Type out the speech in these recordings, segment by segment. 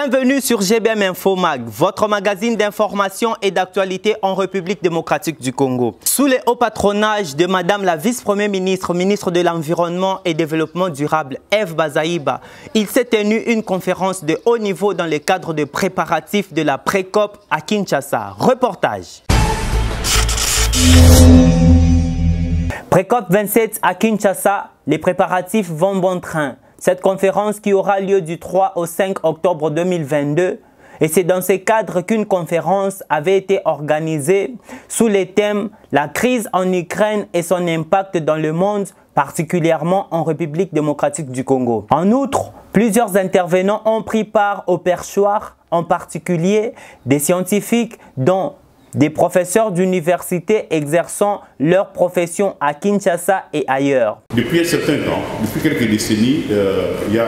Bienvenue sur GBM Info Mag, votre magazine d'information et d'actualité en République démocratique du Congo. Sous le haut patronage de Madame la vice-première ministre, ministre de l'Environnement et Développement durable, Eve Bazaïba, il s'est tenu une conférence de haut niveau dans le cadre de préparatifs de la pré-COP à Kinshasa. Reportage. Pré-COP 27 à Kinshasa, les préparatifs vont bon train. Cette conférence qui aura lieu du 3 au 5 octobre 2022, et c'est dans ce cadre qu'une conférence avait été organisée sous le thème « La crise en Ukraine et son impact dans le monde, particulièrement en République démocratique du Congo ». En outre, plusieurs intervenants ont pris part au perchoir, en particulier des scientifiques dont des professeurs d'université exerçant leur profession à Kinshasa et ailleurs. Depuis un certain temps, depuis quelques décennies, il y a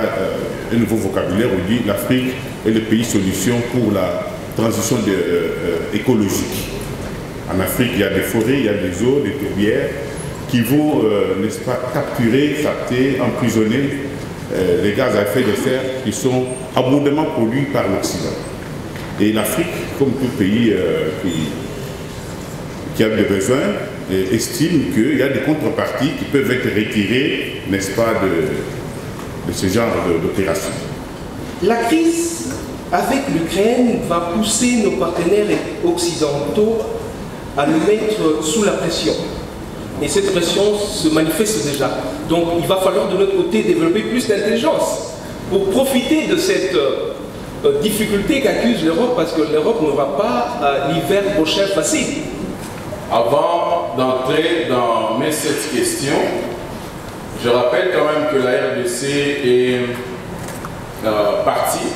un nouveau vocabulaire où dit l'Afrique est le pays solution pour la transition écologique. En Afrique, il y a des forêts, il y a des eaux, des tourbières qui vont, n'est-ce pas, capter, emprisonner les gaz à effet de serre qui sont abondamment produits par l'Occident. Et l'Afrique, comme tout pays qui a des besoins, estime qu'il y a des contreparties qui peuvent être retirées, n'est-ce pas, de ce genre d'opération. La crise avec l'Ukraine va pousser nos partenaires occidentaux à nous mettre sous la pression. Et cette pression se manifeste déjà. Donc il va falloir de notre côté développer plus d'intelligence pour profiter de cette difficulté qu'accuse l'Europe, parce que l'Europe n'aura pas l'hiver prochain facile. Avant d'entrer dans mes 7 questions, je rappelle quand même que la RDC est partie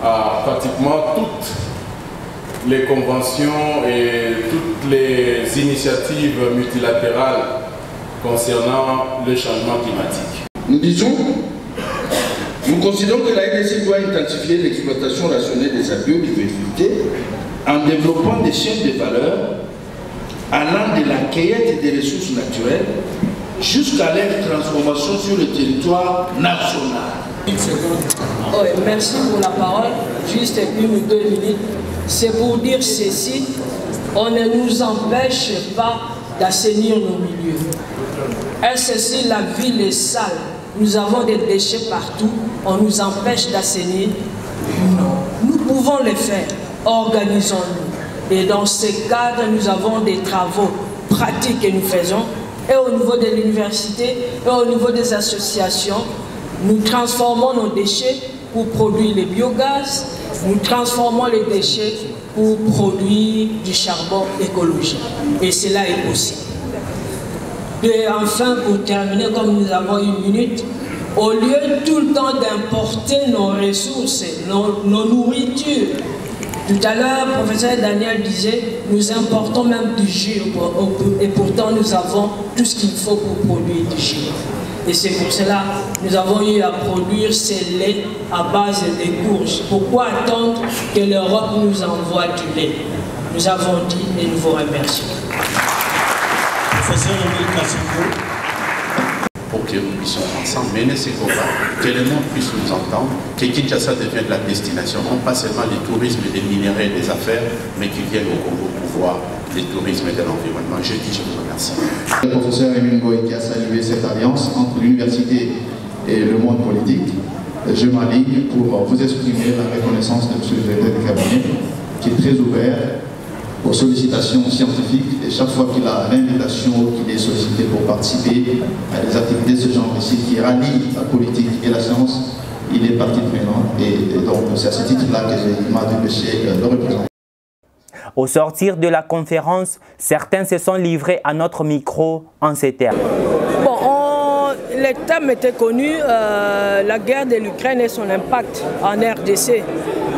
à pratiquement toutes les conventions et toutes les initiatives multilatérales concernant le changement climatique. Nous considérons que la RDC doit intensifier l'exploitation rationnelle de sa biodiversité en développant des chaînes de valeur allant de la cueillette des ressources naturelles jusqu'à leur transformation sur le territoire national. Oui, merci pour la parole. Juste 1 ou 2 minutes. C'est pour dire ceci, on ne nous empêche pas d'assainir nos milieux. Est-ce si la ville est sale? Nous avons des déchets partout, on nous empêche d'assainir? Non. Nous pouvons les faire, organisons-nous. Et dans ce cadre, nous avons des travaux pratiques que nous faisons, et au niveau de l'université, et au niveau des associations. Nous transformons nos déchets pour produire le biogaz, nous transformons les déchets pour produire du charbon écologique. Et cela est possible. Et enfin, pour terminer, comme nous avons 1 minute, au lieu tout le temps d'importer nos ressources, nos nourritures, tout à l'heure, le professeur Daniel disait, nous importons même du jus, et pourtant nous avons tout ce qu'il faut pour produire du jus. Et c'est pour cela que nous avons eu à produire ces laits à base des courges. Pourquoi attendre que l'Europe nous envoie du lait? Nous avons dit et nous vous remercions. Professeur Emile Kassiko. Pour que nous puissions ensemble mener ces combats, que le monde puisse nous entendre, que Kinshasa devienne la destination, non pas seulement du tourisme, des minéraux et des affaires, mais qu'ils viennent au Congo pour voir le tourisme et de l'environnement. Je vous remercie. Le professeur Emile Ngoï qui a salué cette alliance entre l'université et le monde politique. Je m'aligne pour vous exprimer la reconnaissance de M. le directeur du cabinet, qui est très ouvert aux sollicitations scientifiques, et chaque fois qu'il a l'invitation qu'il est sollicité pour participer à des activités de ce genre ici qui rallient la politique et la science, il est partie prenante, et donc c'est à ce titre-là que m'a dépêché de le représenter. Au sortir de la conférence, certains se sont livrés à notre micro en ces termes. Bon, le thème était connu, la guerre de l'Ukraine et son impact en RDC.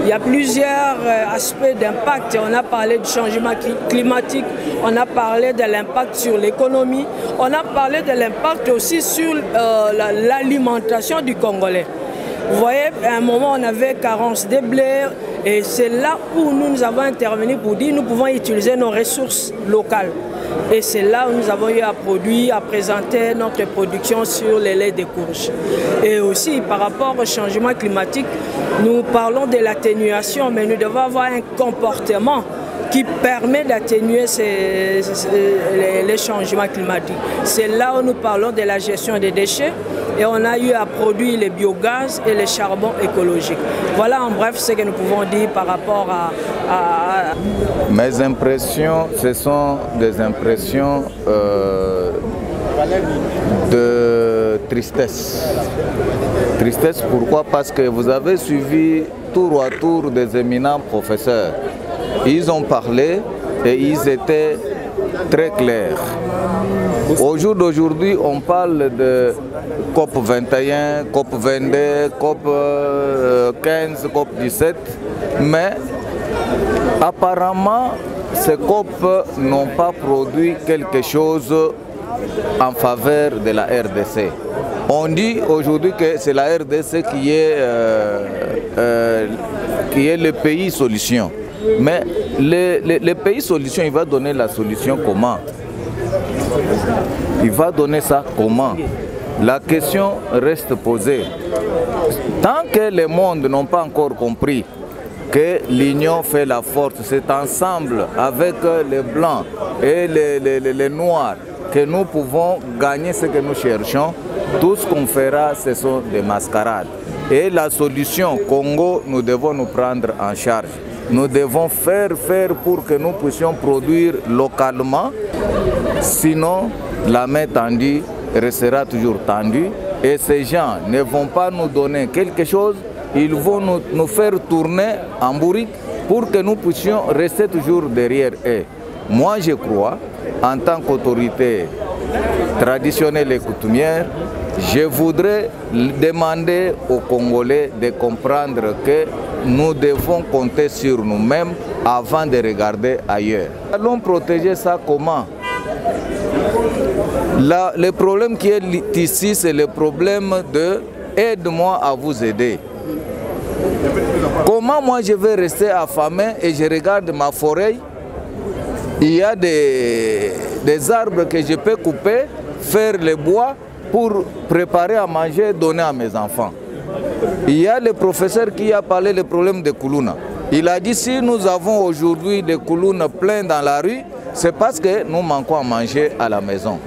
Il y a plusieurs aspects d'impact. On a parlé du changement climatique, on a parlé de l'impact sur l'économie, on a parlé de l'impact aussi sur l'alimentation du Congolais. Vous voyez, à un moment, on avait carence de blé, et c'est là où nous avons intervenu pour dire que nous pouvons utiliser nos ressources locales. Et c'est là où nous avons eu à produire, à présenter notre production sur les laits de courge. Et aussi, par rapport au changement climatique, nous parlons de l'atténuation, mais nous devons avoir un comportement qui permet d'atténuer les changements climatiques. C'est là où nous parlons de la gestion des déchets et on a eu à produire les biogaz et les charbons écologiques. Voilà en bref ce que nous pouvons dire par rapport à... Mes impressions, ce sont des impressions de tristesse. Tristesse pourquoi? Parce que vous avez suivi tour à tour des éminents professeurs. Ils ont parlé et ils étaient très clairs. Au jour d'aujourd'hui, on parle de COP 21, COP 22, COP 15, COP 17, mais apparemment, ces COP n'ont pas produit quelque chose en faveur de la RDC. On dit aujourd'hui que c'est la RDC qui est le pays solution. Mais le pays solution, il va donner la solution comment? Il va donner ça comment? La question reste posée. Tant que les mondes n'ont pas encore compris que l'union fait la force, c'est ensemble avec les blancs et les noirs que nous pouvons gagner ce que nous cherchons. Tout ce qu'on fera, ce sont des mascarades. Et la solution, Congo, nous devons nous prendre en charge. Nous devons faire pour que nous puissions produire localement. Sinon, la main tendue restera toujours tendue. Et ces gens ne vont pas nous donner quelque chose. Ils vont nous faire tourner en bourrique pour que nous puissions rester toujours derrière eux. Moi, je crois, en tant qu'autorité traditionnelle et coutumière, je voudrais demander aux Congolais de comprendre que nous devons compter sur nous-mêmes avant de regarder ailleurs. Allons protéger ça comment? Le problème qui est ici, c'est le problème de « aide-moi à vous aider ». Comment moi je vais rester affamé et je regarde ma forêt? Il y a des arbres que je peux couper, faire le bois pour préparer à manger et donner à mes enfants. Il y a le professeur qui a parlé du problème de Koulouna. Il a dit si nous avons aujourd'hui des Koulounes pleins dans la rue, c'est parce que nous manquons à manger à la maison.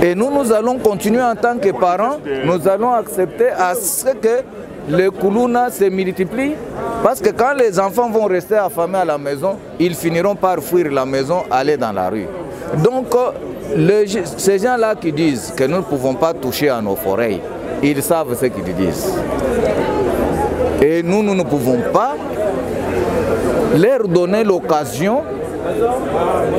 Et nous allons continuer en tant que parents, nous allons accepter à ce que les Koulouna se multiplient. Parce que quand les enfants vont rester affamés à la maison, ils finiront par fuir la maison, aller dans la rue. Donc, ces gens-là qui disent que nous ne pouvons pas toucher à nos forêts, ils savent ce qu'ils disent. Et nous ne pouvons pas leur donner l'occasion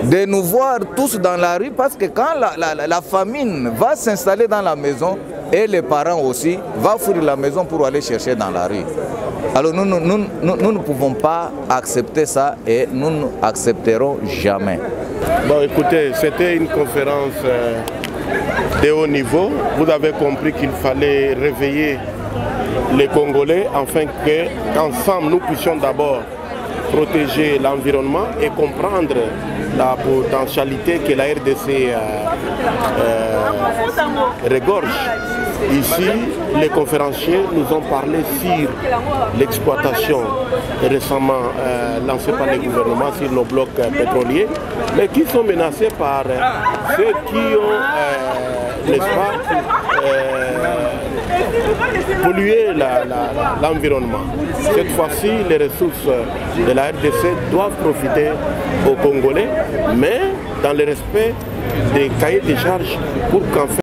de nous voir tous dans la rue parce que quand la famine va s'installer dans la maison et les parents aussi vont fuir la maison pour aller chercher dans la rue. Alors nous ne pouvons pas accepter ça et nous n'accepterons jamais. Bon, écoutez, c'était une conférence de haut niveau. Vous avez compris qu'il fallait réveiller les Congolais afin qu'ensemble nous puissions d'abord protéger l'environnement et comprendre la potentialité que la RDC regorge. Ici, les conférenciers nous ont parlé sur l'exploitation récemment lancée par le gouvernement sur nos blocs pétroliers, mais qui sont menacés par ceux qui ont, n'est-ce pas, pollué l'environnement. Cette fois-ci, les ressources de la RDC doivent profiter aux Congolais, mais dans le respect des cahiers de charges pour qu'en fait